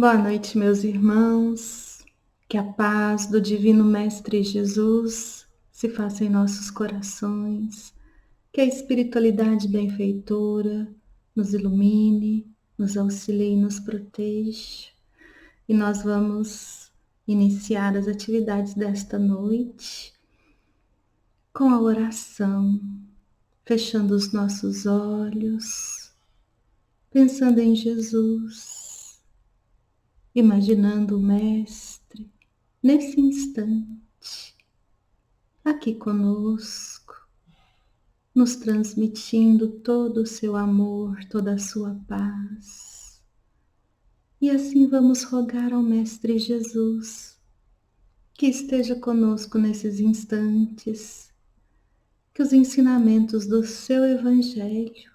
Boa noite, meus irmãos. Que a paz do Divino Mestre Jesus se faça em nossos corações. Que a espiritualidade benfeitora nos ilumine, nos auxilie e nos proteja. E nós vamos iniciar as atividades desta noite com a oração, fechando os nossos olhos, pensando em Jesus, imaginando o Mestre nesse instante, aqui conosco, nos transmitindo todo o seu amor, toda a sua paz. E assim vamos rogar ao Mestre Jesus que esteja conosco nesses instantes, que os ensinamentos do seu Evangelho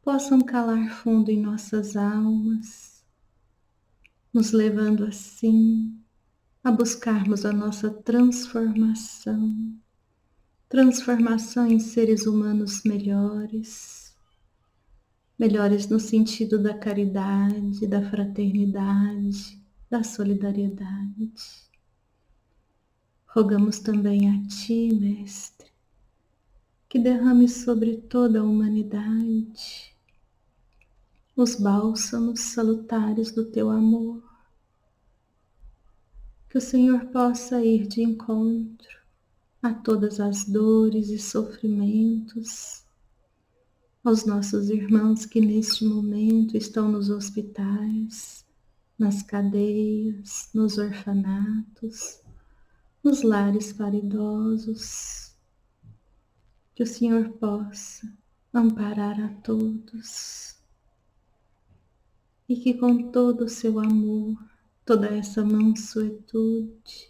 possam calar fundo em nossas almas, nos levando assim a buscarmos a nossa transformação em seres humanos melhores no sentido da caridade, da fraternidade, da solidariedade. Rogamos também a Ti, Mestre, que derrame sobre toda a humanidade os bálsamos salutares do Teu amor, que o Senhor possa ir de encontro a todas as dores e sofrimentos, aos nossos irmãos que neste momento estão nos hospitais, nas cadeias, nos orfanatos, nos lares para idosos, que o Senhor possa amparar a todos e que com todo o seu amor, toda essa mansuetude,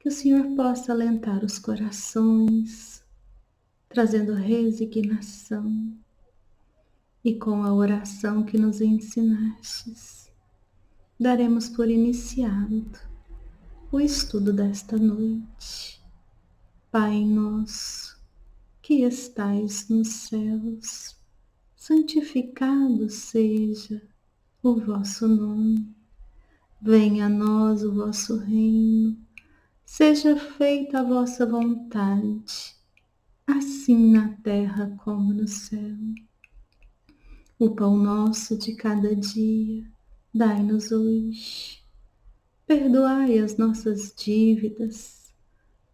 que o Senhor possa alentar os corações, trazendo resignação, e com a oração que nos ensinastes, daremos por iniciado o estudo desta noite. Pai nosso, que estais nos céus, santificado seja o vosso nome. Venha a nós o vosso reino, seja feita a vossa vontade, assim na terra como no céu. O pão nosso de cada dia, dai-nos hoje. Perdoai as nossas dívidas,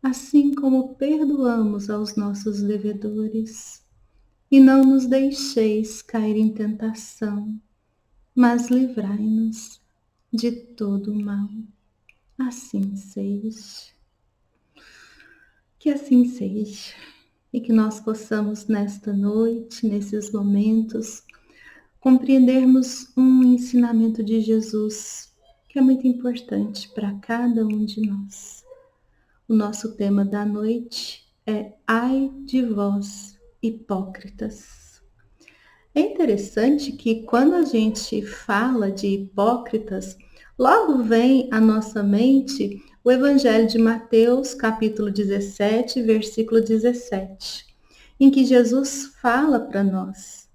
assim como perdoamos aos nossos devedores. E não nos deixeis cair em tentação, mas livrai-nos de todo o mal. Assim seja. Que assim seja. E que nós possamos nesta noite, nesses momentos, compreendermos um ensinamento de Jesus que é muito importante para cada um de nós. O nosso tema da noite é Ai de vós, hipócritas. É interessante que quando a gente fala de hipócritas, logo vem à nossa mente o Evangelho de Mateus, capítulo 17, versículo 17, em que Jesus fala para nós: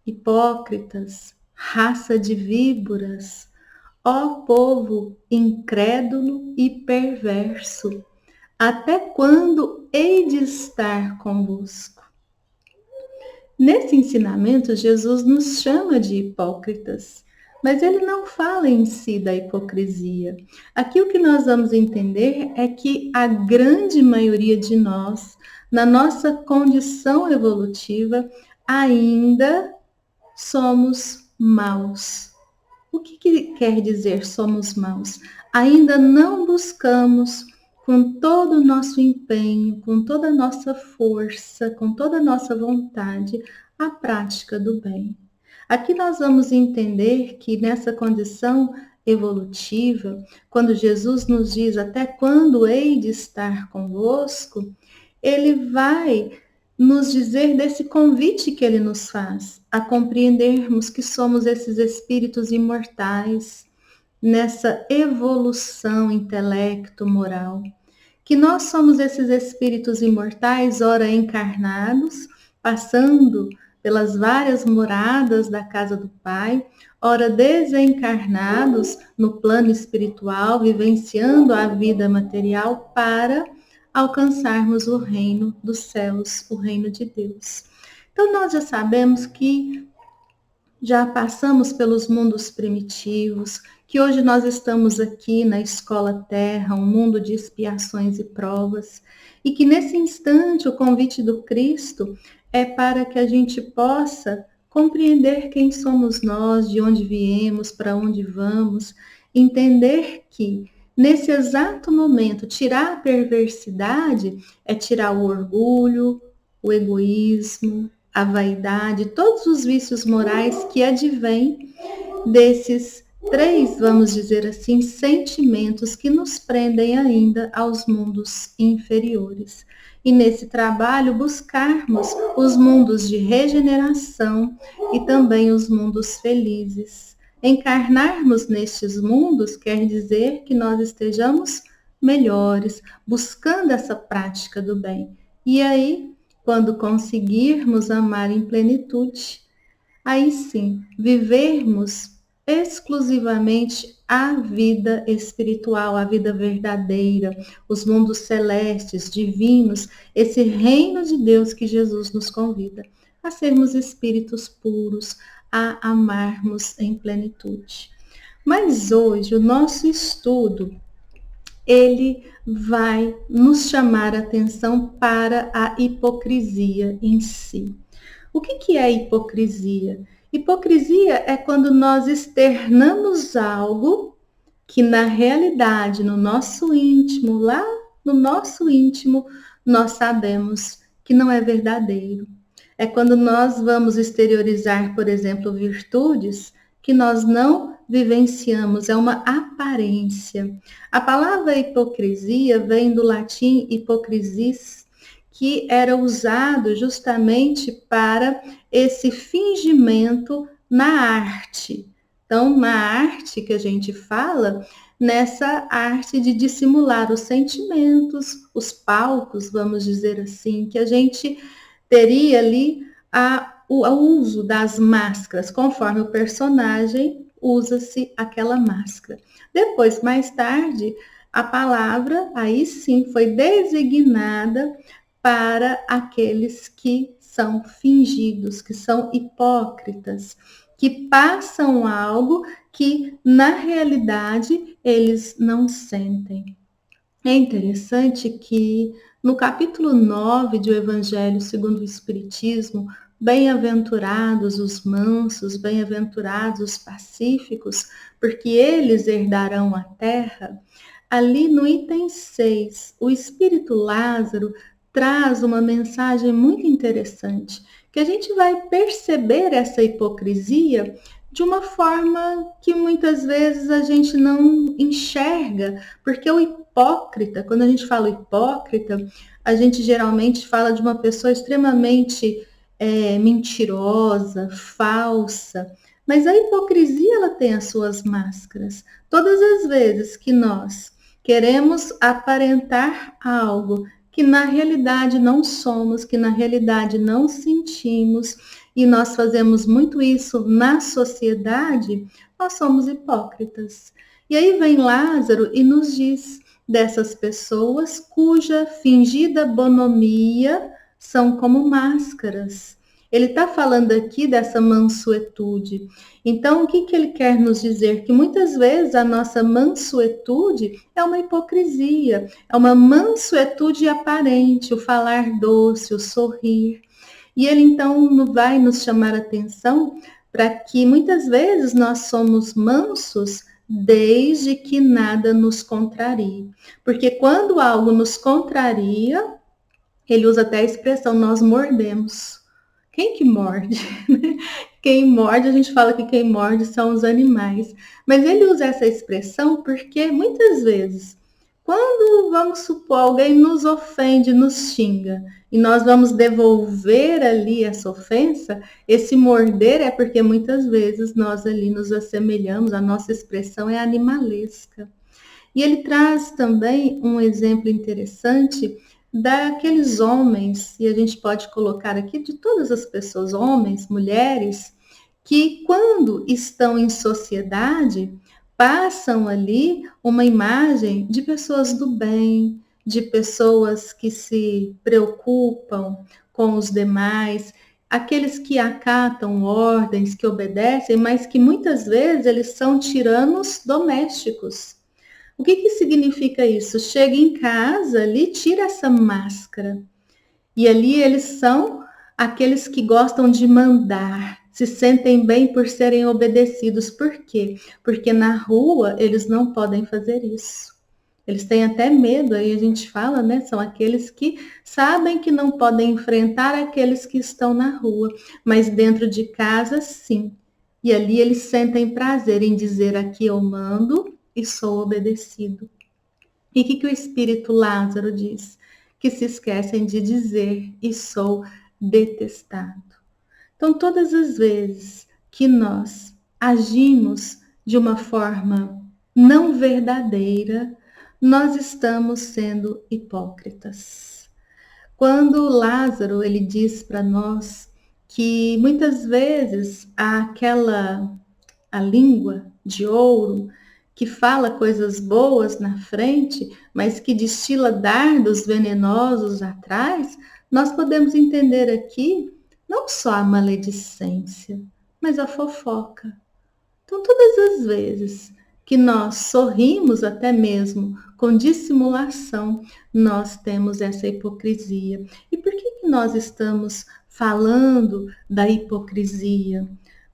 hipócritas, raça de víboras, ó povo incrédulo e perverso, até quando hei de estar convosco? Nesse ensinamento, Jesus nos chama de hipócritas, mas ele não fala em si da hipocrisia. Aqui o que nós vamos entender é que a grande maioria de nós, na nossa condição evolutiva, ainda somos maus. O que quer dizer somos maus? Ainda não buscamos com todo o nosso empenho, com toda a nossa força, com toda a nossa vontade, a prática do bem. Aqui nós vamos entender que nessa condição evolutiva, quando Jesus nos diz até quando hei de estar convosco, ele vai nos dizer desse convite que ele nos faz, a compreendermos que somos esses espíritos imortais, nessa evolução intelecto-moral, que nós somos esses espíritos imortais, ora encarnados, passando pelas várias moradas da casa do Pai, ora desencarnados no plano espiritual, vivenciando a vida material para alcançarmos o reino dos céus, o reino de Deus. Então nós já sabemos que já passamos pelos mundos primitivos, que hoje nós estamos aqui na Escola Terra, um mundo de expiações e provas, e que nesse instante o convite do Cristo é para que a gente possa compreender quem somos nós, de onde viemos, para onde vamos, entender que nesse exato momento tirar a perversidade é tirar o orgulho, o egoísmo, a vaidade, todos os vícios morais que advêm desses três, vamos dizer assim, sentimentos que nos prendem ainda aos mundos inferiores. E nesse trabalho buscarmos os mundos de regeneração e também os mundos felizes. Encarnarmos nestes mundos quer dizer que nós estejamos melhores, buscando essa prática do bem. E aí, quando conseguirmos amar em plenitude, aí sim, vivermos exclusivamente a vida espiritual, a vida verdadeira, os mundos celestes, divinos, esse reino de Deus que Jesus nos convida a sermos espíritos puros, a amarmos em plenitude. Mas hoje o nosso estudo ele vai nos chamar a atenção para a hipocrisia em si. O que é a hipocrisia? Hipocrisia é quando nós externamos algo que na realidade, no nosso íntimo, lá no nosso íntimo, nós sabemos que não é verdadeiro. É quando nós vamos exteriorizar, por exemplo, virtudes que nós não vivenciamos, é uma aparência. A palavra hipocrisia vem do latim hipocrisis, que era usado justamente para esse fingimento na arte. Então, na arte que a gente fala, nessa arte de dissimular os sentimentos, os palcos, vamos dizer assim, que a gente teria ali o uso das máscaras, conforme o personagem usa-se aquela máscara. Depois, mais tarde, a palavra aí sim foi designada para aqueles que são fingidos, que são hipócritas, que passam algo que na realidade eles não sentem. É interessante que no capítulo 9 do Evangelho segundo o Espiritismo, bem-aventurados os mansos, bem-aventurados os pacíficos, porque eles herdarão a terra. Ali no item 6, o Espírito Lázaro traz uma mensagem muito interessante, que a gente vai perceber essa hipocrisia de uma forma que muitas vezes a gente não enxerga, porque o hipócrita, quando a gente fala hipócrita, a gente geralmente fala de uma pessoa extremamente mentirosa, falsa, mas a hipocrisia ela tem as suas máscaras. Todas as vezes que nós queremos aparentar algo que na realidade não somos, que na realidade não sentimos, e nós fazemos muito isso na sociedade, nós somos hipócritas. E aí vem Lázaro e nos diz dessas pessoas cuja fingida bonomia são como máscaras. Ele está falando aqui dessa mansuetude. Então, o que ele quer nos dizer? Que muitas vezes a nossa mansuetude é uma hipocrisia, é uma mansuetude aparente, o falar doce, o sorrir. E ele então vai nos chamar a atenção para que muitas vezes nós somos mansos desde que nada nos contrarie. Porque quando algo nos contraria, ele usa até a expressão, nós mordemos. Quem que morde? Quem morde, a gente fala que quem morde são os animais. Mas ele usa essa expressão porque muitas vezes, quando, vamos supor, alguém nos ofende, nos xinga, e nós vamos devolver ali essa ofensa, esse morder é porque muitas vezes nós ali nos assemelhamos, a nossa expressão é animalesca. E ele traz também um exemplo interessante daqueles homens, e a gente pode colocar aqui de todas as pessoas, homens, mulheres, que quando estão em sociedade, passam ali uma imagem de pessoas do bem, de pessoas que se preocupam com os demais, aqueles que acatam ordens, que obedecem, mas que muitas vezes eles são tiranos domésticos. O que significa isso? Chega em casa ali, tira essa máscara. E ali eles são aqueles que gostam de mandar, se sentem bem por serem obedecidos. Por quê? Porque na rua eles não podem fazer isso. Eles têm até medo, aí a gente fala, né? São aqueles que sabem que não podem enfrentar aqueles que estão na rua, mas dentro de casa, sim. E ali eles sentem prazer em dizer: aqui eu mando e sou obedecido. E o que o espírito Lázaro diz? Que se esquecem de dizer: e sou detestado. Então, todas as vezes que nós agimos de uma forma não verdadeira, nós estamos sendo hipócritas. Quando Lázaro ele diz para nós que muitas vezes a língua de ouro que fala coisas boas na frente, mas que destila dardos venenosos atrás, nós podemos entender aqui não só a maledicência, mas a fofoca. Então, todas as vezes que nós sorrimos, até mesmo com dissimulação, nós temos essa hipocrisia. E por que nós estamos falando da hipocrisia?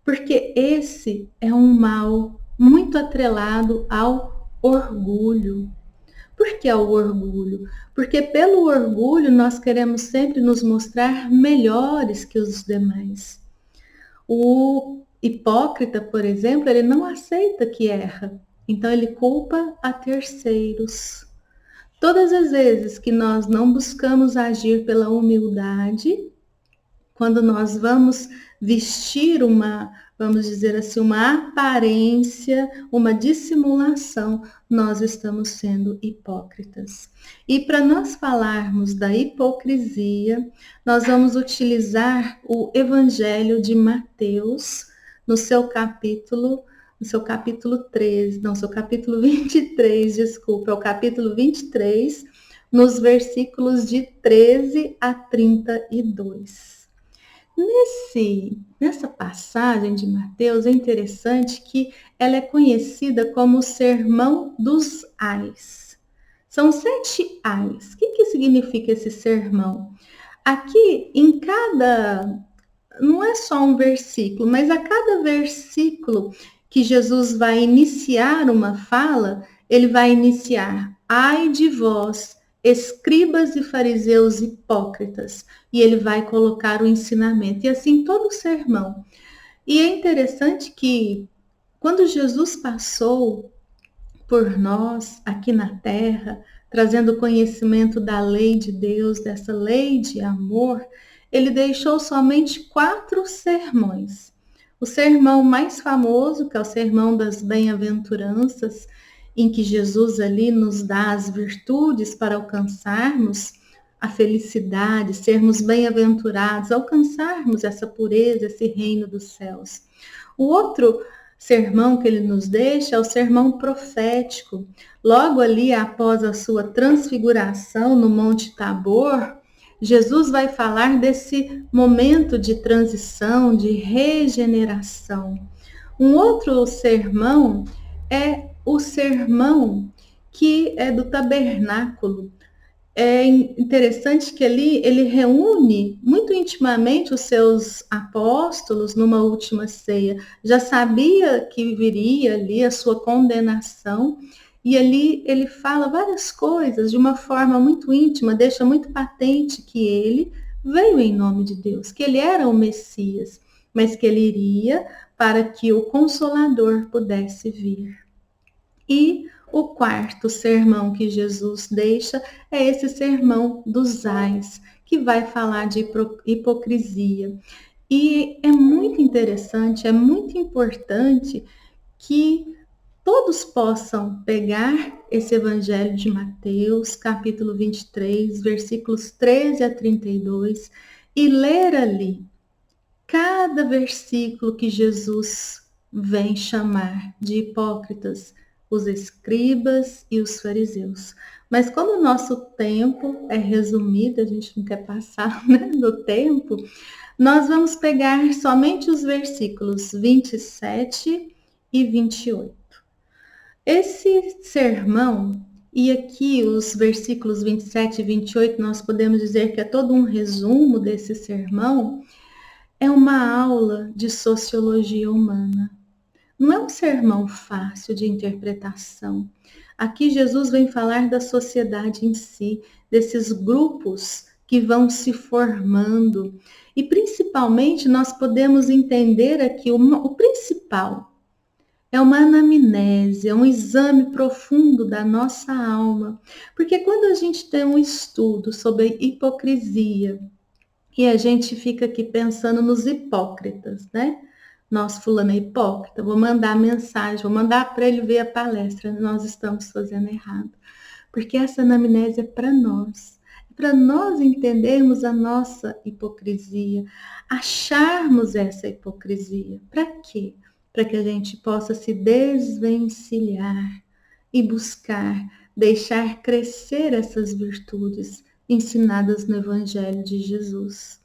Porque esse é um mal muito atrelado ao orgulho. Por que ao orgulho? Porque pelo orgulho nós queremos sempre nos mostrar melhores que os demais. O hipócrita, por exemplo, ele não aceita que erra, então ele culpa a terceiros. Todas as vezes que nós não buscamos agir pela humildade, quando nós vamos vestir vamos dizer assim, uma aparência, uma dissimulação, nós estamos sendo hipócritas. E para nós falarmos da hipocrisia, nós vamos utilizar o Evangelho de Mateus, no seu capítulo 13, não, seu capítulo 23, desculpa, é o capítulo 23, nos versículos de 13 a 32. Nessa passagem de Mateus é interessante que ela é conhecida como o Sermão dos Ais. São 7 ais. O que significa esse sermão? Aqui, não é só um versículo, mas a cada versículo que Jesus vai iniciar uma fala, ele vai iniciar: ai de vós, escribas e fariseus hipócritas, e ele vai colocar o ensinamento, e assim todo o sermão. E é interessante que quando Jesus passou por nós aqui na terra, trazendo conhecimento da lei de Deus, dessa lei de amor, ele deixou somente 4 sermões. O sermão mais famoso, que é o sermão das bem-aventuranças, em que Jesus ali nos dá as virtudes para alcançarmos a felicidade, sermos bem-aventurados, alcançarmos essa pureza, esse reino dos céus. O outro sermão que ele nos deixa é o sermão profético. Logo ali após a sua transfiguração no Monte Tabor, Jesus vai falar desse momento de transição, de regeneração. Um outro sermão é o sermão que é do tabernáculo. É interessante que ali ele reúne muito intimamente os seus apóstolos numa última ceia. Já sabia que viria ali a sua condenação, e ali ele fala várias coisas de uma forma muito íntima, deixa muito patente que ele veio em nome de Deus, que ele era o Messias, mas que ele iria para que o Consolador pudesse vir. E o quarto sermão que Jesus deixa é esse sermão dos ais, que vai falar de hipocrisia. E é muito interessante, é muito importante que todos possam pegar esse Evangelho de Mateus, capítulo 23, versículos 13 a 32, e ler ali cada versículo que Jesus vem chamar de hipócritas, os escribas e os fariseus. Mas como o nosso tempo é resumido, a gente não quer passar, né, do tempo, nós vamos pegar somente os versículos 27 e 28. Esse sermão, e aqui os versículos 27 e 28, nós podemos dizer que é todo um resumo desse sermão, é uma aula de sociologia humana. Não é um sermão fácil de interpretação. Aqui Jesus vem falar da sociedade em si, desses grupos que vão se formando. E principalmente nós podemos entender aqui o principal. É uma anamnese, é um exame profundo da nossa alma. Porque quando a gente tem um estudo sobre hipocrisia, e a gente fica aqui pensando nos hipócritas, né? Nossa, fulano é hipócrita, vou mandar mensagem, vou mandar para ele ver a palestra, nós estamos fazendo errado. Porque essa anamnese é para nós entendermos a nossa hipocrisia, acharmos essa hipocrisia. Para quê? Para que a gente possa se desvencilhar e buscar, deixar crescer essas virtudes ensinadas no Evangelho de Jesus.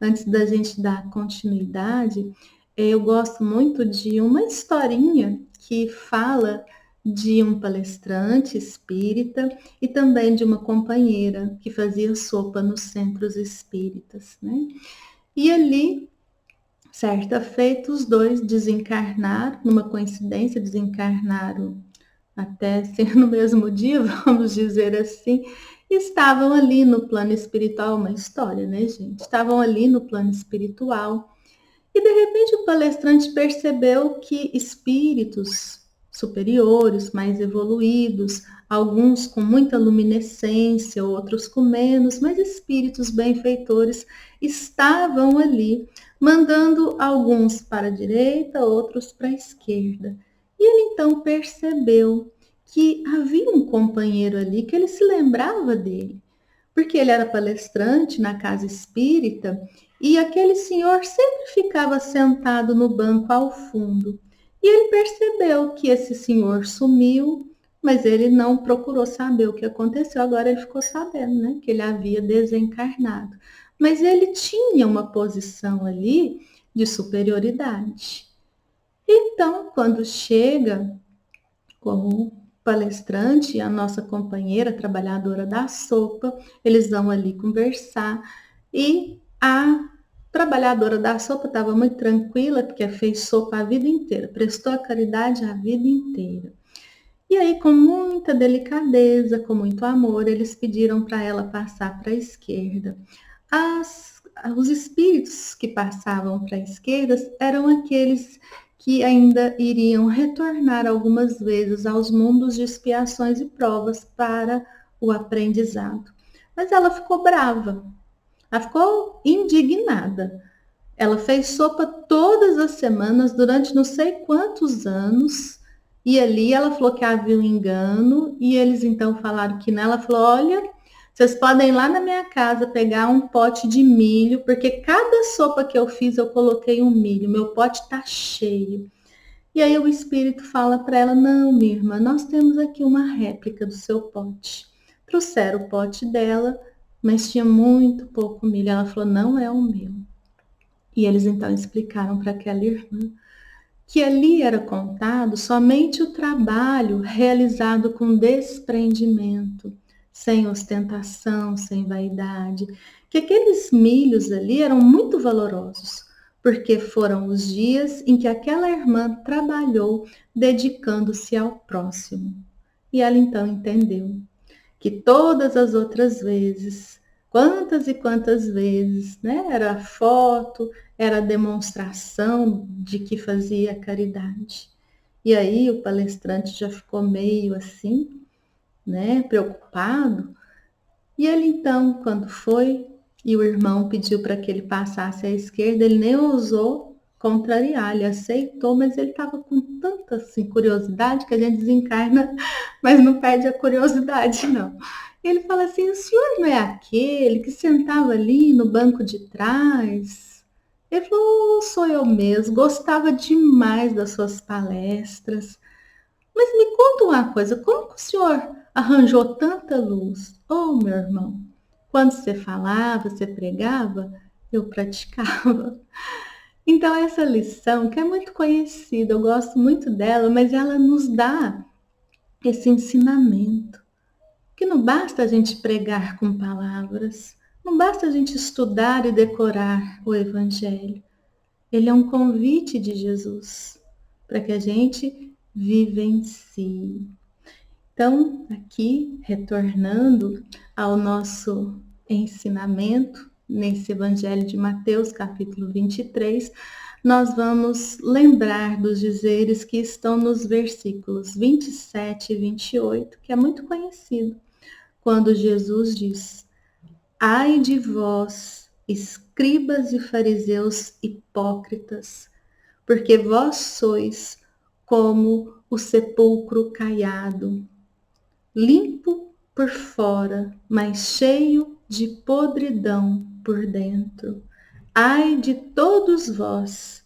Antes da gente dar continuidade, eu gosto muito de uma historinha que fala de um palestrante espírita e também de uma companheira que fazia sopa nos centros espíritas, né? E ali, certa feita, os dois desencarnaram, numa coincidência, desencarnaram até ser no mesmo dia, vamos dizer assim, estavam ali no plano espiritual, uma história, né, gente? Estavam ali no plano espiritual e de repente o palestrante percebeu que espíritos superiores, mais evoluídos, alguns com muita luminescência, outros com menos, mas espíritos benfeitores estavam ali, mandando alguns para a direita, outros para a esquerda. E ele então percebeu que havia um companheiro ali que ele se lembrava dele, porque ele era palestrante na casa espírita e aquele senhor sempre ficava sentado no banco ao fundo. E ele percebeu que esse senhor sumiu, mas ele não procurou saber o que aconteceu. Agora ele ficou sabendo, né, que ele havia desencarnado. Mas ele tinha uma posição ali de superioridade. Então, quando chega como palestrante, a nossa companheira, trabalhadora da sopa, eles vão ali conversar e a trabalhadora da sopa estava muito tranquila, porque fez sopa a vida inteira, prestou a caridade a vida inteira. E aí, com muita delicadeza, com muito amor, eles pediram para ela passar para a esquerda. Os espíritos que passavam para a esquerda eram aqueles que ainda iriam retornar algumas vezes aos mundos de expiações e provas para o aprendizado. Mas ela ficou brava, ela ficou indignada. Ela fez sopa todas as semanas durante não sei quantos anos. E ali ela falou que havia um engano. E eles então falaram que nela, falou, olha, vocês podem ir lá na minha casa pegar um pote de milho, porque cada sopa que eu fiz eu coloquei um milho, meu pote está cheio. E aí o espírito fala para ela, não, minha irmã, nós temos aqui uma réplica do seu pote. Trouxeram o pote dela, mas tinha muito pouco milho. Ela falou, não é o meu. E eles então explicaram para aquela irmã que ali era contado somente o trabalho realizado com desprendimento, sem ostentação, sem vaidade, que aqueles milhos ali eram muito valorosos, porque foram os dias em que aquela irmã trabalhou dedicando-se ao próximo. E ela então entendeu que todas as outras vezes, quantas e quantas vezes, né, era foto, era demonstração de que fazia caridade. E aí o palestrante já ficou meio assim, né, preocupado. E ele então, quando foi e o irmão pediu para que ele passasse à esquerda, ele nem ousou contrariar. Ele aceitou, mas ele estava com tanta assim, curiosidade que a gente desencarna, mas não perde a curiosidade, não. Ele fala assim: o senhor não é aquele que sentava ali no banco de trás? Ele falou: sou eu mesmo, gostava demais das suas palestras. Mas me conta uma coisa, como que o senhor arranjou tanta luz? Oh, meu irmão, quando você falava, você pregava, eu praticava. Então, essa lição, que é muito conhecida, eu gosto muito dela, mas ela nos dá esse ensinamento, que não basta a gente pregar com palavras, não basta a gente estudar e decorar o Evangelho. Ele é um convite de Jesus para que a gente vivencie. Então, aqui, retornando ao nosso ensinamento, nesse Evangelho de Mateus, capítulo 23, nós vamos lembrar dos dizeres que estão nos versículos 27 e 28, que é muito conhecido, quando Jesus diz: ai de vós, escribas e fariseus hipócritas, porque vós sois como o sepulcro caiado, limpo por fora, mas cheio de podridão por dentro. Ai de todos vós,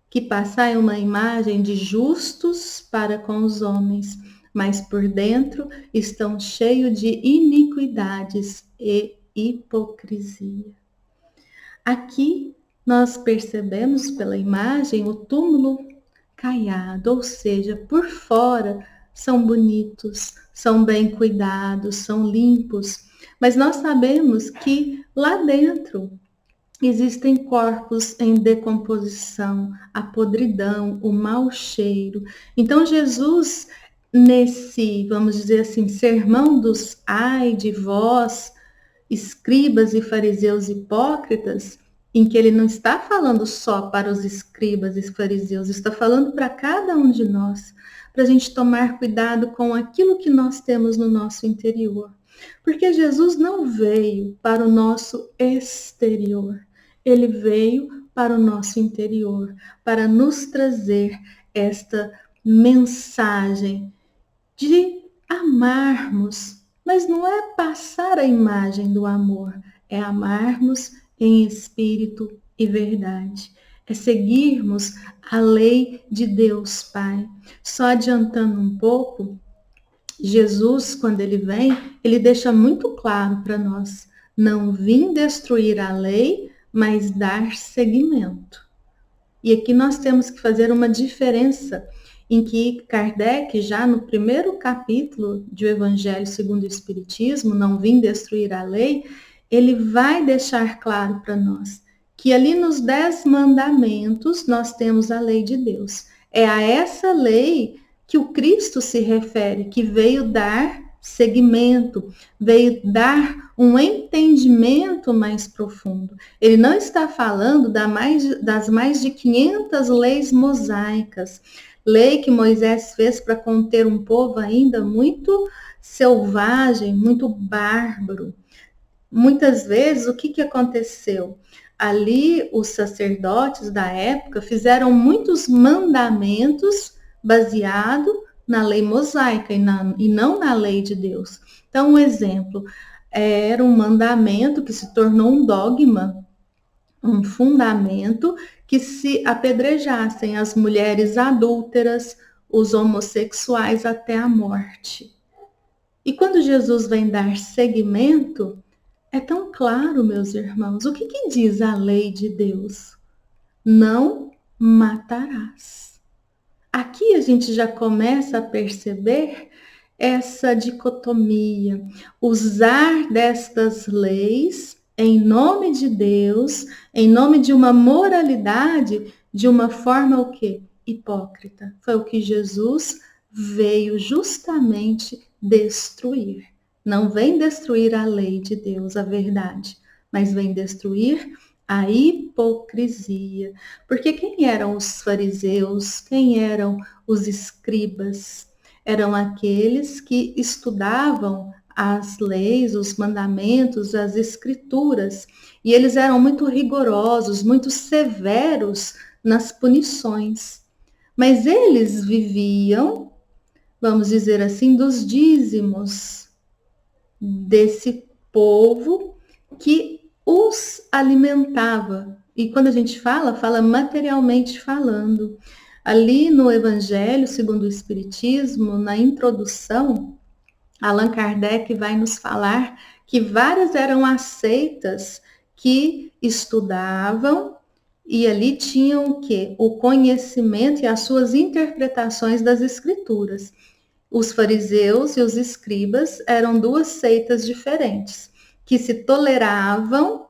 que passai uma imagem de justos para com os homens, mas por dentro estão cheios de iniquidades e hipocrisia. Aqui nós percebemos pela imagem o túmulo caiado, ou seja, por fora são bonitos, são bem cuidados, são limpos, mas nós sabemos que lá dentro existem corpos em decomposição, a podridão, o mau cheiro. Então Jesus, nesse, vamos dizer assim, sermão dos ai de vós, escribas e fariseus hipócritas, em que ele não está falando só para os escribas e fariseus, está falando para cada um de nós, para a gente tomar cuidado com aquilo que nós temos no nosso interior. Porque Jesus não veio para o nosso exterior, ele veio para o nosso interior, para nos trazer esta mensagem de amarmos, mas não é passar a imagem do amor, é amarmos em espírito e verdade. É seguirmos a lei de Deus Pai. Só adiantando um pouco, Jesus, quando ele vem, ele deixa muito claro para nós: não vim destruir a lei, mas dar seguimento. E aqui nós temos que fazer uma diferença em que Kardec, já no primeiro capítulo de O Evangelho segundo o Espiritismo, Não Vim Destruir a Lei, ele vai deixar claro para nós que ali nos 10 mandamentos nós temos a lei de Deus. É a essa lei que o Cristo se refere, que veio dar seguimento, veio dar um entendimento mais profundo. Ele não está falando das mais de 500 leis mosaicas, lei que Moisés fez para conter um povo ainda muito selvagem, muito bárbaro. Muitas vezes, o que aconteceu? Ali, os sacerdotes da época fizeram muitos mandamentos baseados na lei mosaica e não na lei de Deus. Então, um exemplo, era um mandamento que se tornou um dogma, um fundamento, que se apedrejassem as mulheres adúlteras, os homossexuais até a morte. E quando Jesus vem dar seguimento, é tão claro, meus irmãos, o que diz a lei de Deus? Não matarás. Aqui a gente já começa a perceber essa dicotomia, usar destas leis em nome de Deus, em nome de uma moralidade, de uma forma o quê? Hipócrita. Foi o que Jesus veio justamente destruir. Não vem destruir a lei de Deus, a verdade, mas vem destruir a hipocrisia. Porque quem eram os fariseus? Quem eram os escribas? Eram aqueles que estudavam as leis, os mandamentos, as escrituras, e eles eram muito rigorosos, muito severos nas punições. Mas eles viviam, vamos dizer assim, dos dízimos desse povo que os alimentava. E quando a gente fala materialmente falando. Ali no Evangelho, segundo o Espiritismo, na introdução, Allan Kardec vai nos falar que várias eram as seitas que estudavam e ali tinham o quê? O conhecimento e as suas interpretações das escrituras. Os fariseus e os escribas eram duas seitas diferentes, que se toleravam,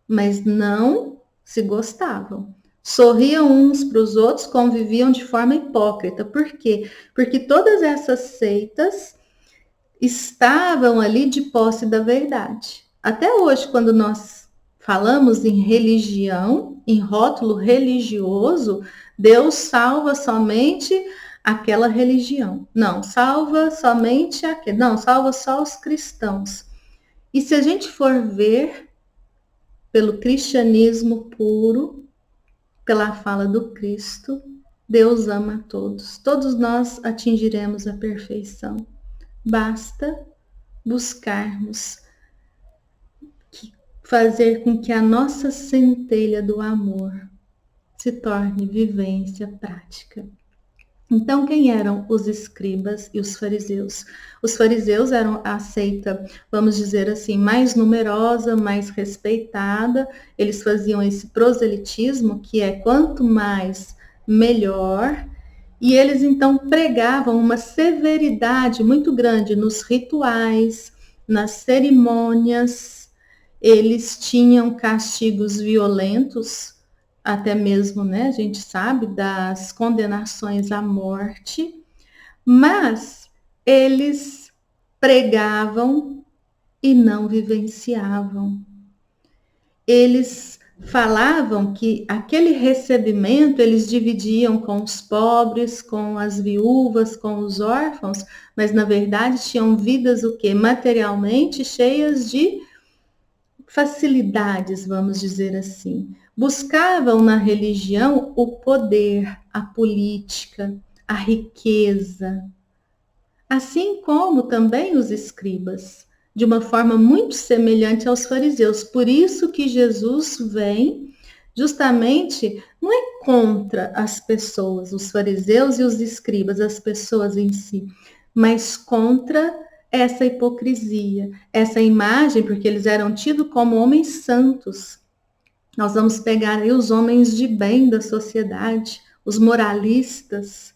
mas não se gostavam. Sorriam uns para os outros, conviviam de forma hipócrita. Por quê? Porque todas essas seitas estavam ali de posse da verdade. Até hoje, quando nós falamos em religião, em rótulo religioso, Deus salva somente aquela religião. Não, salva somente aquele. Não, salva só os cristãos. E se a gente for ver pelo cristianismo puro, pela fala do Cristo, Deus ama a todos. Todos nós atingiremos a perfeição. Basta buscarmos fazer com que a nossa centelha do amor se torne vivência prática. Então, quem eram os escribas e os fariseus? Os fariseus eram a seita, vamos dizer assim, mais numerosa, mais respeitada. Eles faziam esse proselitismo, que é quanto mais, melhor. E eles, então, pregavam uma severidade muito grande nos rituais, nas cerimônias. Eles tinham castigos violentos, até mesmo, né, a gente sabe, das condenações à morte, mas eles pregavam e não vivenciavam. Eles falavam que aquele recebimento eles dividiam com os pobres, com as viúvas, com os órfãos, mas na verdade tinham vidas o quê? Materialmente cheias de facilidades, vamos dizer assim. Buscavam na religião o poder, a política, a riqueza, assim como também os escribas, de uma forma muito semelhante aos fariseus. Por isso que Jesus vem justamente, não é contra as pessoas, os fariseus e os escribas, as pessoas em si, mas contra essa hipocrisia, essa imagem, porque eles eram tidos como homens santos. Nós vamos pegar aí os homens de bem da sociedade, os moralistas.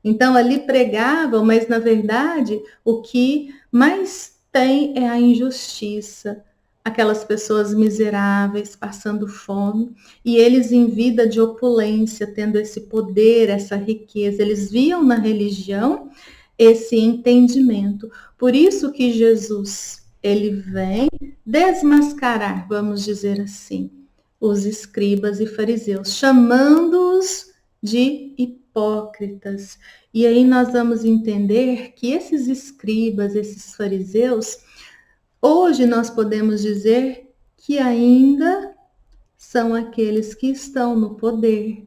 Então, ali pregavam, mas na verdade, o que mais tem é a injustiça, aquelas pessoas miseráveis, passando fome, e eles em vida de opulência, tendo esse poder, essa riqueza, eles viam na religião esse entendimento. Por isso que Jesus, ele vem desmascarar, vamos dizer assim, os escribas e fariseus, chamando-os de hipócritas. E aí nós vamos entender que esses escribas, esses fariseus, hoje nós podemos dizer que ainda são aqueles que estão no poder,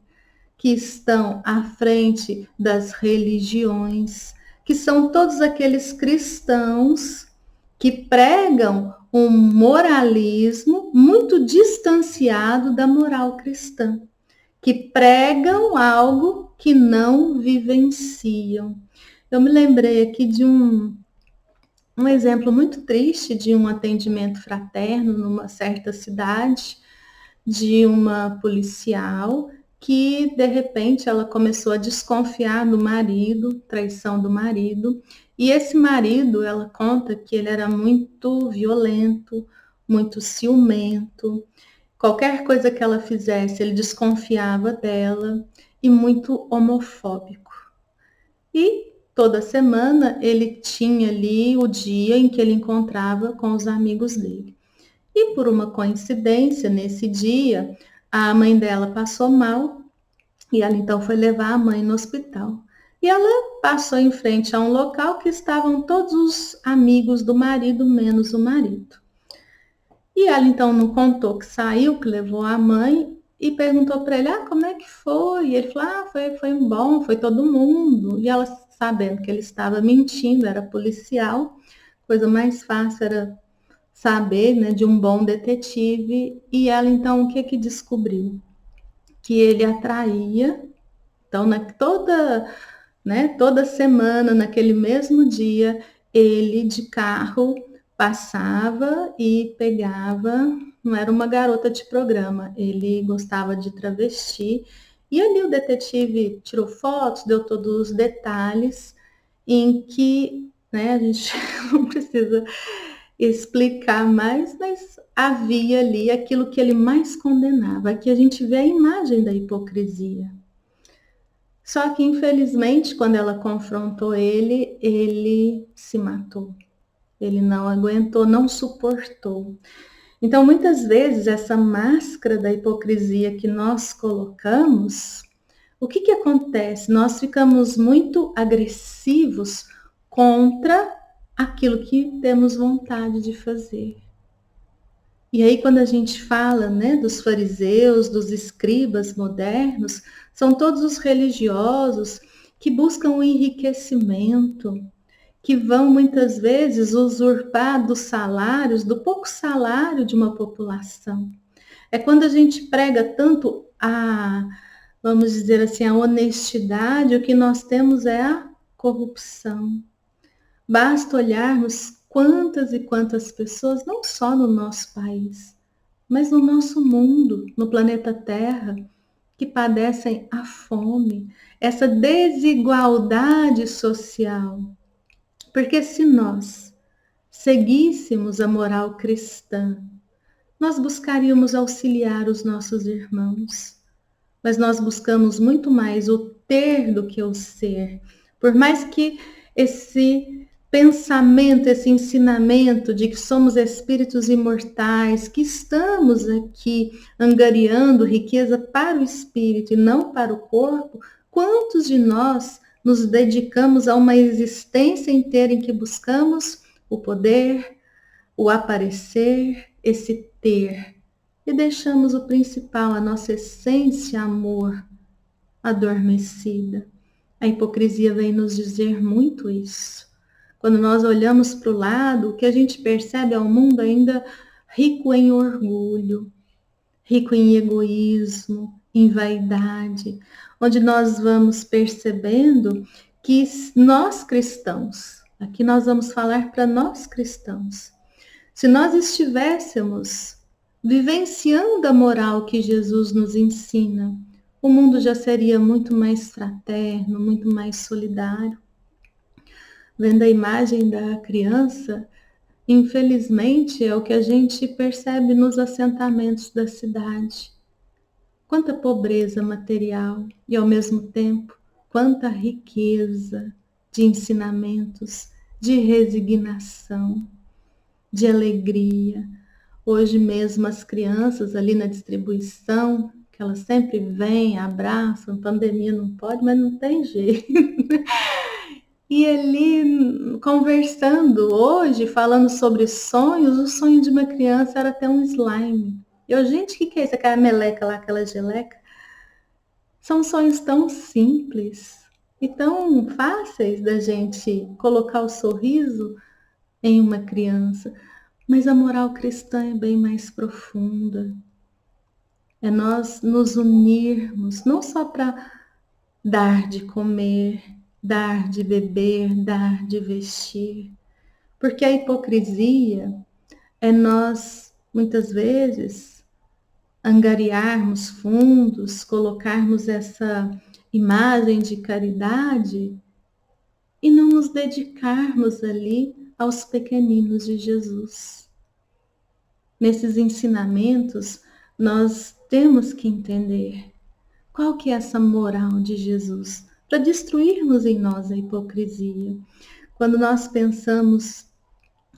que estão à frente das religiões, que são todos aqueles cristãos que pregam um moralismo muito distanciado da moral cristã, que pregam algo que não vivenciam. Eu me lembrei aqui de um exemplo muito triste de um atendimento fraterno numa certa cidade, de uma policial que, de repente, ela começou a desconfiar do marido, traição do marido, e esse marido, ela conta que ele era muito violento, muito ciumento, qualquer coisa que ela fizesse, ele desconfiava dela, e muito homofóbico. E toda semana ele tinha ali o dia em que ele encontrava com os amigos dele. E por uma coincidência, nesse dia, a mãe dela passou mal e ela então foi levar a mãe no hospital. E ela passou em frente a um local que estavam todos os amigos do marido, menos o marido. E ela então não contou que saiu, que levou a mãe, e perguntou para ele, como é que foi? E ele falou, foi bom, foi todo mundo. E ela, sabendo que ele estava mentindo, era policial, coisa mais fácil era saber, né, de um bom detetive. E ela, então, o que descobriu? Que ele atraía, então, toda semana, naquele mesmo dia, ele de carro passava e pegava, não era uma garota de programa, ele gostava de travesti. E ali o detetive tirou fotos, deu todos os detalhes em que, né, a gente não precisa explicar mais, mas havia ali aquilo que ele mais condenava. Aqui a gente vê a imagem da hipocrisia. Só que, infelizmente, quando ela confrontou ele, ele se matou. Ele não aguentou, não suportou. Então, muitas vezes, essa máscara da hipocrisia que nós colocamos, o que acontece? Nós ficamos muito agressivos contra aquilo que temos vontade de fazer. E aí, quando a gente fala, né, dos fariseus, dos escribas modernos, são todos os religiosos que buscam o enriquecimento, que vão muitas vezes usurpar dos salários, do pouco salário de uma população. É quando a gente prega tanto vamos dizer assim, a honestidade, o que nós temos é a corrupção. Basta olharmos quantas e quantas pessoas, não só no nosso país, mas no nosso mundo, no planeta Terra, que padecem a fome, essa desigualdade social. Porque se nós seguíssemos a moral cristã, nós buscaríamos auxiliar os nossos irmãos, mas nós buscamos muito mais o ter do que o ser. Por mais que esse pensamento, esse ensinamento de que somos espíritos imortais, que estamos aqui angariando riqueza para o espírito e não para o corpo, quantos de nós nos dedicamos a uma existência inteira em que buscamos o poder, o aparecer, esse ter, e deixamos o principal, a nossa essência, amor, adormecida. A hipocrisia vem nos dizer muito isso. Quando nós olhamos para o lado, o que a gente percebe é um mundo ainda rico em orgulho, rico em egoísmo, em vaidade, onde nós vamos percebendo que nós cristãos, aqui nós vamos falar para nós cristãos, se nós estivéssemos vivenciando a moral que Jesus nos ensina, o mundo já seria muito mais fraterno, muito mais solidário. Vendo a imagem da criança, infelizmente é o que a gente percebe nos assentamentos da cidade. Quanta pobreza material e, ao mesmo tempo, quanta riqueza de ensinamentos, de resignação, de alegria. Hoje mesmo as crianças ali na distribuição, que elas sempre vêm, abraçam, pandemia não pode, mas não tem jeito. E ali conversando hoje, falando sobre sonhos, o sonho de uma criança era ter um slime. Eu, gente, o que é isso? Aquela meleca lá, aquela geleca? São sonhos tão simples e tão fáceis da gente colocar o sorriso em uma criança. Mas a moral cristã é bem mais profunda. É nós nos unirmos, não só para dar de comer, dar de beber, dar de vestir. Porque a hipocrisia é nós, muitas vezes, angariarmos fundos, colocarmos essa imagem de caridade e não nos dedicarmos ali aos pequeninos de Jesus. Nesses ensinamentos, nós temos que entender qual que é essa moral de Jesus para destruirmos em nós a hipocrisia. Quando nós pensamos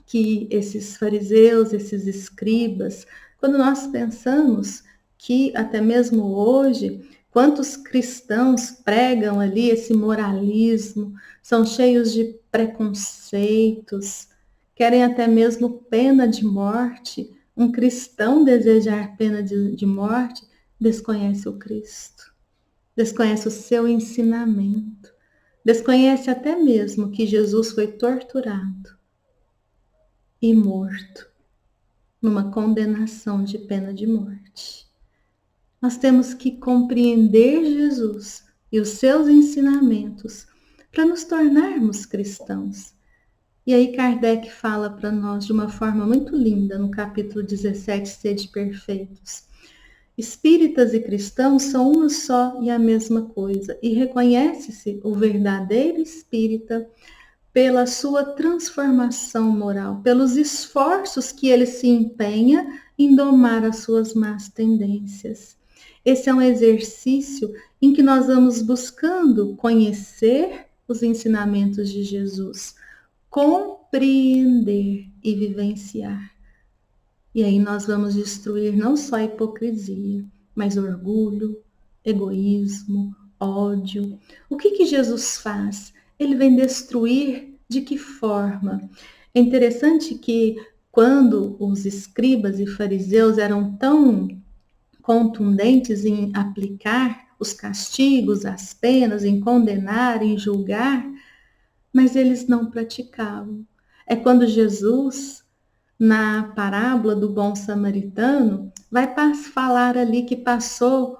que esses fariseus, esses escribas, quando nós pensamos que até mesmo hoje, quantos cristãos pregam ali esse moralismo, são cheios de preconceitos, querem até mesmo pena de morte. Um cristão desejar pena de morte desconhece o Cristo, desconhece o seu ensinamento, desconhece até mesmo que Jesus foi torturado e morto numa condenação de pena de morte. Nós temos que compreender Jesus e os seus ensinamentos para nos tornarmos cristãos. E aí Kardec fala para nós de uma forma muito linda no capítulo 17, Sede Perfeitos. Espíritas e cristãos são uma só e a mesma coisa, e reconhece-se o verdadeiro espírita pela sua transformação moral, pelos esforços que ele se empenha em domar as suas más tendências. Esse é um exercício em que nós vamos buscando conhecer os ensinamentos de Jesus, compreender e vivenciar. E aí nós vamos destruir não só a hipocrisia, mas orgulho, egoísmo, ódio. O que Jesus faz? Ele vem destruir de que forma? É interessante que quando os escribas e fariseus eram tão contundentes em aplicar os castigos, as penas, em condenar, em julgar, mas eles não praticavam. É quando Jesus, na parábola do bom samaritano, vai falar ali que passou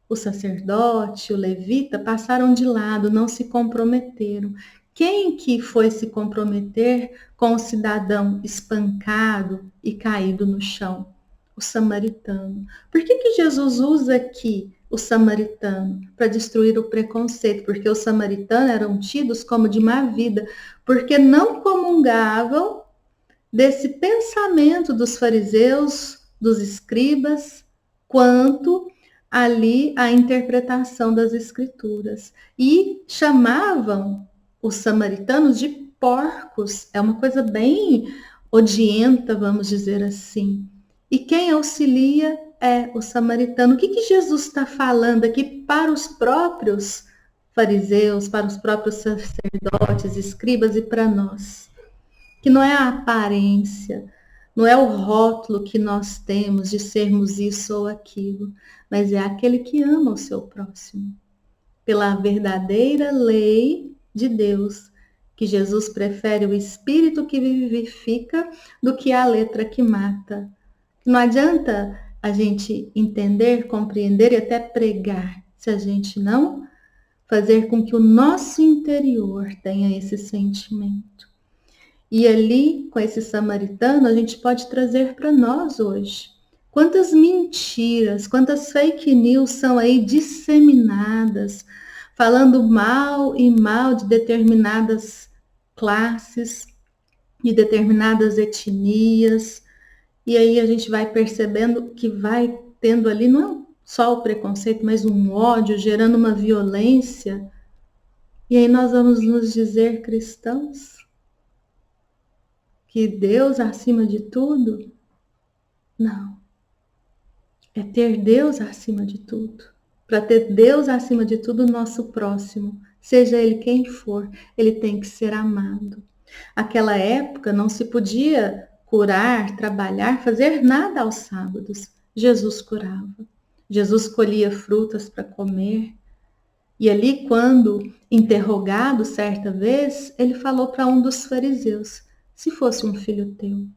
o sacerdote, o levita, passaram de lado, não se comprometeram. Quem que foi se comprometer com o cidadão espancado e caído no chão? O samaritano. Por que Jesus usa aqui o samaritano? Para destruir o preconceito, porque os samaritanos eram tidos como de má vida, porque não comungavam desse pensamento dos fariseus, dos escribas, quanto ali a interpretação das escrituras. E chamavam os samaritanos de porcos. É uma coisa bem odienta, vamos dizer assim. E quem auxilia é o samaritano. O que Jesus está falando aqui para os próprios fariseus, para os próprios sacerdotes, escribas e para nós? Que não é a aparência, não é o rótulo que nós temos de sermos isso ou aquilo, mas é aquele que ama o seu próximo. Pela verdadeira lei de Deus, que Jesus prefere o espírito que vivifica do que a letra que mata. Não adianta a gente entender, compreender e até pregar, se a gente não fazer com que o nosso interior tenha esse sentimento. E ali, com esse samaritano, a gente pode trazer para nós hoje. Quantas mentiras, quantas fake news são aí disseminadas, falando mal e mal de determinadas classes, de determinadas etnias. E aí a gente vai percebendo que vai tendo ali, não só o preconceito, mas um ódio, gerando uma violência. E aí nós vamos nos dizer cristãos? Que Deus acima de tudo? Não. É ter Deus acima de tudo. Para ter Deus acima de tudo, o nosso próximo, seja ele quem for, ele tem que ser amado. Aquela época não se podia curar, trabalhar, fazer nada aos sábados. Jesus curava. Jesus colhia frutas para comer. E ali, quando interrogado certa vez, ele falou para um dos fariseus: se fosse um filho teu.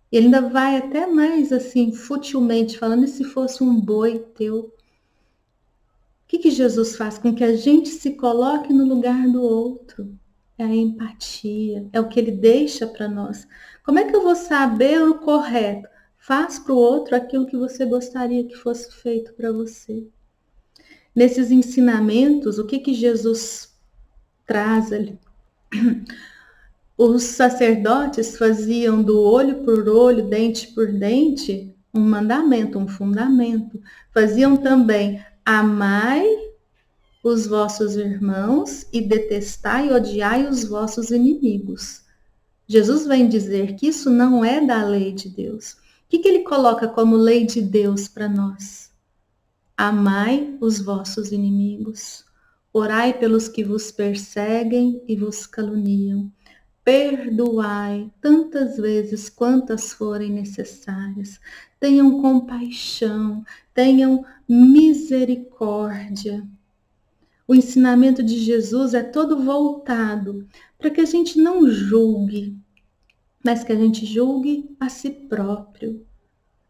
Ele ainda vai até mais assim, futilmente falando, e se fosse um boi teu? O que Jesus faz? Com que a gente se coloque no lugar do outro. É a empatia, é o que ele deixa para nós. Como é que eu vou saber o correto? Faz para o outro aquilo que você gostaria que fosse feito para você. Nesses ensinamentos, o que Jesus traz ali? Os sacerdotes faziam do olho por olho, dente por dente, um mandamento, um fundamento. Faziam também: amai os vossos irmãos e detestai e odiai os vossos inimigos. Jesus vem dizer que isso não é da lei de Deus. O que ele coloca como lei de Deus para nós? Amai os vossos inimigos. Orai pelos que vos perseguem e vos caluniam. perdoai tantas vezes quantas forem necessárias. Tenham compaixão, tenham misericórdia. O ensinamento de Jesus é todo voltado para que a gente não julgue, mas que a gente julgue a si próprio,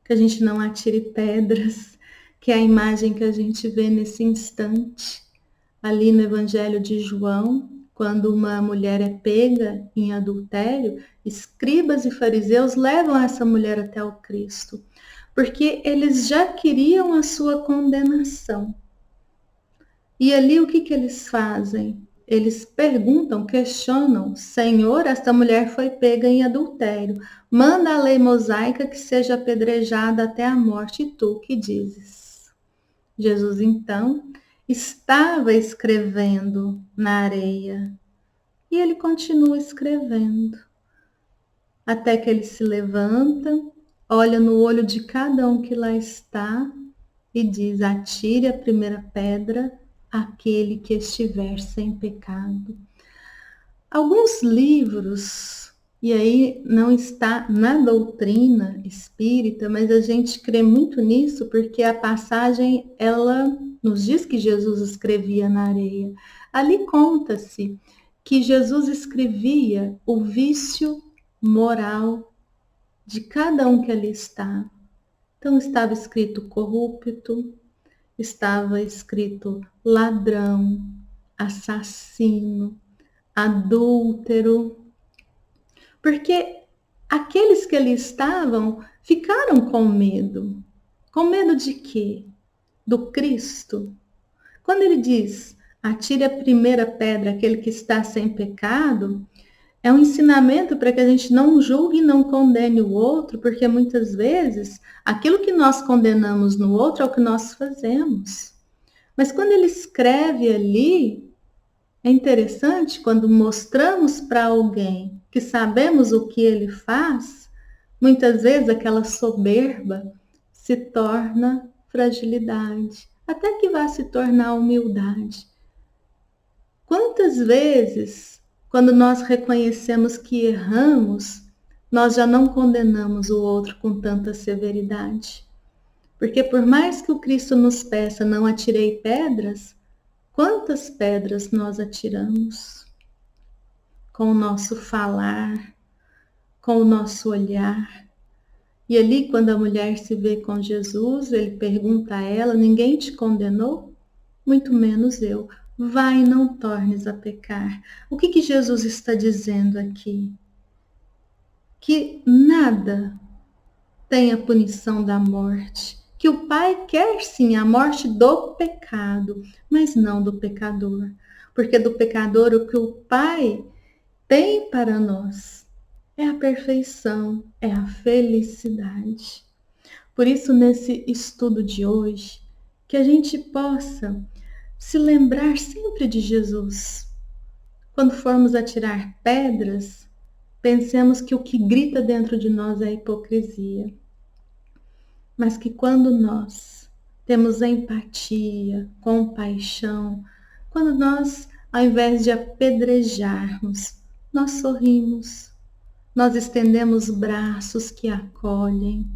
que a gente não atire pedras, que é a imagem que a gente vê nesse instante, ali no Evangelho de João, quando uma mulher é pega em adultério, escribas e fariseus levam essa mulher até o Cristo, porque eles já queriam a sua condenação. E ali o que eles fazem? Eles perguntam, questionam: Senhor, esta mulher foi pega em adultério. Manda a lei mosaica que seja apedrejada até a morte. E tu que dizes? Jesus, então, estava escrevendo na areia. E ele continua escrevendo. Até que ele se levanta, olha no olho de cada um que lá está e diz: atire a primeira pedra aquele que estiver sem pecado. Alguns livros, e aí não está na doutrina espírita, mas a gente crê muito nisso porque a passagem, ela nos diz que Jesus escrevia na areia. Ali conta-se que Jesus escrevia o vício moral de cada um que ali está. Então estava escrito corrupto, estava escrito ladrão, assassino, adúltero, porque aqueles que ali estavam ficaram com medo. Com medo de quê? Do Cristo. Quando ele diz, atire a primeira pedra aquele que está sem pecado, é um ensinamento para que a gente não julgue e não condene o outro, porque muitas vezes aquilo que nós condenamos no outro é o que nós fazemos. Mas quando ele escreve ali, é interessante quando mostramos para alguém que sabemos o que ele faz, muitas vezes aquela soberba se torna fragilidade, até que vai se tornar humildade. Quantas vezes, quando nós reconhecemos que erramos, nós já não condenamos o outro com tanta severidade? Porque por mais que o Cristo nos peça, não atirei pedras, quantas pedras nós atiramos? Com o nosso falar, com o nosso olhar. E ali, quando a mulher se vê com Jesus, ele pergunta a ela, ninguém te condenou? Muito menos eu. Vai, não tornes a pecar. O que Jesus está dizendo aqui? Que nada tem a punição da morte. Que o Pai quer sim a morte do pecado, mas não do pecador. Porque do pecador o que o Pai tem para nós é a perfeição, é a felicidade. Por isso, nesse estudo de hoje, que a gente possa se lembrar sempre de Jesus. Quando formos atirar pedras, pensemos que o que grita dentro de nós é a hipocrisia. Mas que quando nós temos empatia, compaixão, quando nós, ao invés de apedrejarmos, nós sorrimos, nós estendemos braços que acolhem,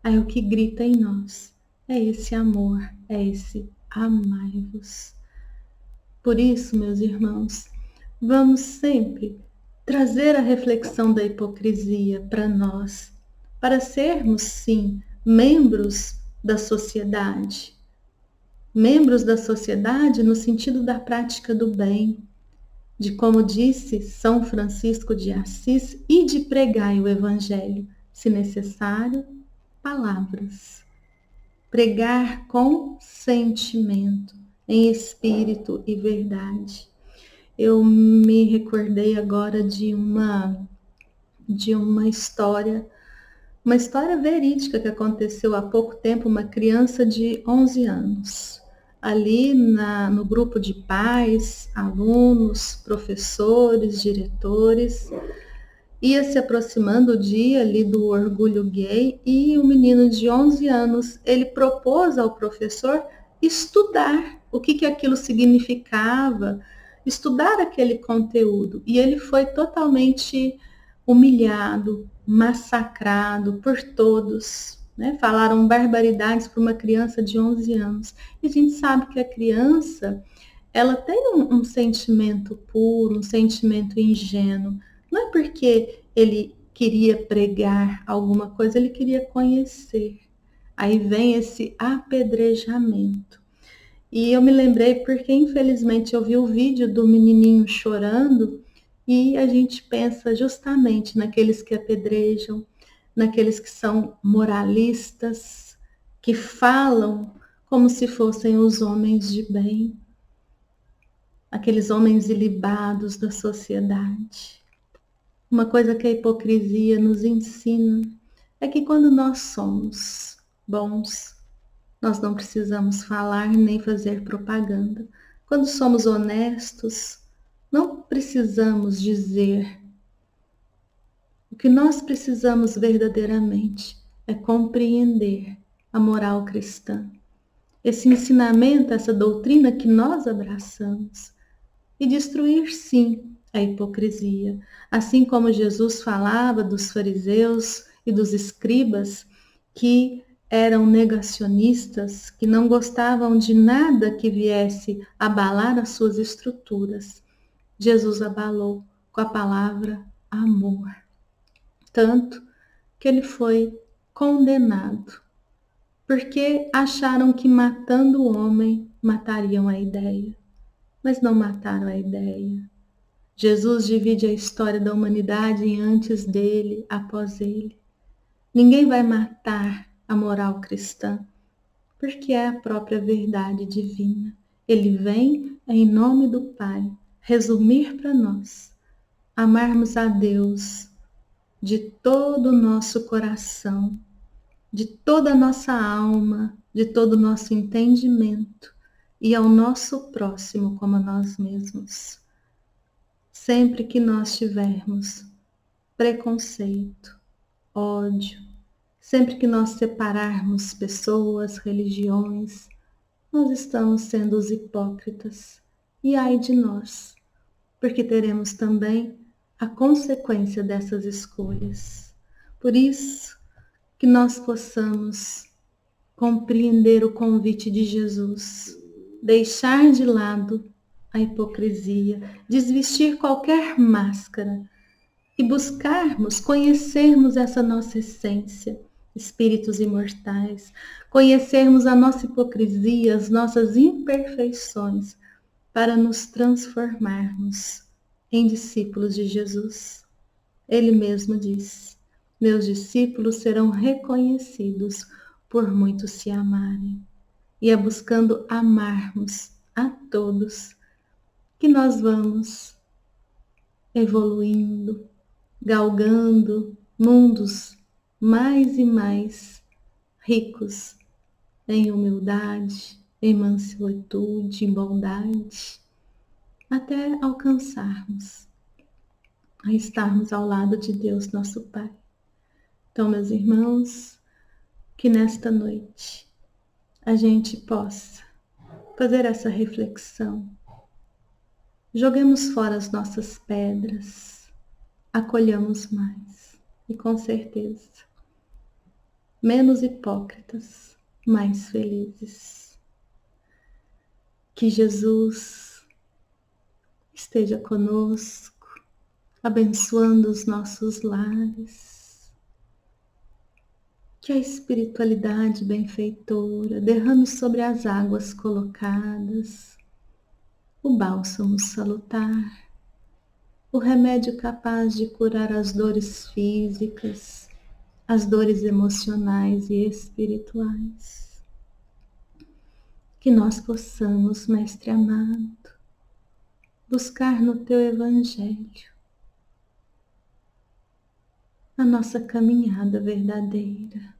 aí o que grita em nós é esse amor, é esse amai-vos. Por isso, meus irmãos, vamos sempre trazer a reflexão da hipocrisia para nós, para sermos, sim, membros da sociedade. Membros da sociedade no sentido da prática do bem, de como disse São Francisco de Assis, e de pregar o Evangelho, se necessário, palavras. Pregar com sentimento, em espírito e verdade. Eu me recordei agora de uma história verídica que aconteceu há pouco tempo, uma criança de 11 anos. Ali no grupo de pais, alunos, professores, diretores, ia se aproximando o dia ali do orgulho gay e o menino de 11 anos, ele propôs ao professor estudar o que aquilo significava estudar aquele conteúdo. E ele foi totalmente humilhado, massacrado por todos, né? Falaram barbaridades para uma criança de 11 anos. E a gente sabe que a criança, ela tem um sentimento puro, um sentimento ingênuo. Não é porque ele queria pregar alguma coisa, ele queria conhecer. Aí vem esse apedrejamento. E eu me lembrei porque, infelizmente, eu vi o vídeo do menininho chorando e a gente pensa justamente naqueles que apedrejam, naqueles que são moralistas, que falam como se fossem os homens de bem, aqueles homens ilibados da sociedade. Uma coisa que a hipocrisia nos ensina é que quando nós somos bons, nós não precisamos falar nem fazer propaganda. Quando somos honestos, não precisamos dizer. O que nós precisamos verdadeiramente é compreender a moral cristã. Esse ensinamento, essa doutrina que nós abraçamos. E destruir, sim, a hipocrisia. Assim como Jesus falava dos fariseus e dos escribas que eram negacionistas, que não gostavam de nada que viesse abalar as suas estruturas. Jesus abalou com a palavra amor. Tanto que ele foi condenado, porque acharam que matando o homem matariam a ideia, mas não mataram a ideia. Jesus divide a história da humanidade em antes dele, após ele. Ninguém vai matar a moral cristã, porque é a própria verdade divina. Ele vem em nome do Pai resumir para nós, amarmos a Deus de todo o nosso coração, de toda a nossa alma, de todo o nosso entendimento e ao nosso próximo como a nós mesmos. Sempre que nós tivermos preconceito, ódio, sempre que nós separarmos pessoas, religiões, nós estamos sendo os hipócritas. E ai de nós, porque teremos também a consequência dessas escolhas. Por isso que nós possamos compreender o convite de Jesus, deixar de lado a hipocrisia, desvestir qualquer máscara e buscarmos, conhecermos essa nossa essência, espíritos imortais, conhecermos a nossa hipocrisia, as nossas imperfeições, para nos transformarmos em discípulos de Jesus. Ele mesmo diz: meus discípulos serão reconhecidos por muitos se amarem. E é buscando amarmos a todos que nós vamos evoluindo, galgando mundos mais e mais ricos em humildade, em mansuetude, em bondade, até alcançarmos a estarmos ao lado de Deus, nosso Pai. Então, meus irmãos, que nesta noite a gente possa fazer essa reflexão. Joguemos fora as nossas pedras, acolhamos mais e com certeza, menos hipócritas, mais felizes. Que Jesus esteja conosco, abençoando os nossos lares. Que a espiritualidade benfeitora derrame sobre as águas colocadas o bálsamo salutar, o remédio capaz de curar as dores físicas, as dores emocionais e espirituais. Que nós possamos, Mestre amado, buscar no Teu Evangelho a nossa caminhada verdadeira,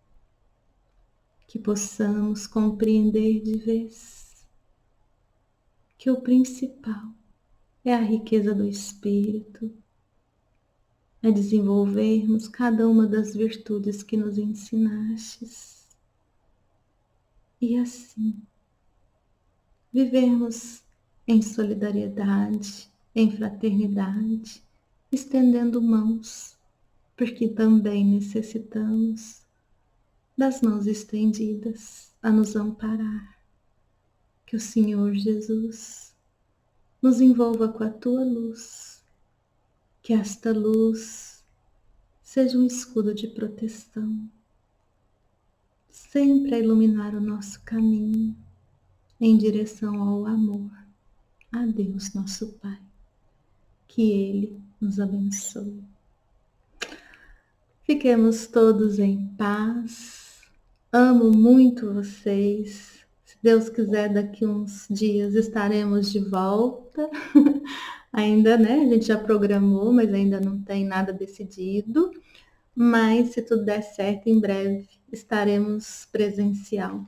que possamos compreender de vez que o principal é a riqueza do Espírito, é desenvolvermos cada uma das virtudes que nos ensinastes e assim vivermos em solidariedade, em fraternidade, estendendo mãos, porque também necessitamos das mãos estendidas a nos amparar. Que o Senhor Jesus nos envolva com a tua luz, que esta luz seja um escudo de proteção, sempre a iluminar o nosso caminho em direção ao amor, a Deus nosso Pai. Que Ele nos abençoe. Fiquemos todos em paz. Amo muito vocês. Se Deus quiser, daqui uns dias estaremos de volta. Ainda, né? A gente já programou, mas ainda não tem nada decidido. Mas se tudo der certo, em breve estaremos presencial.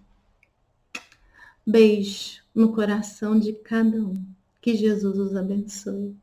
Beijo no coração de cada um. Que Jesus os abençoe.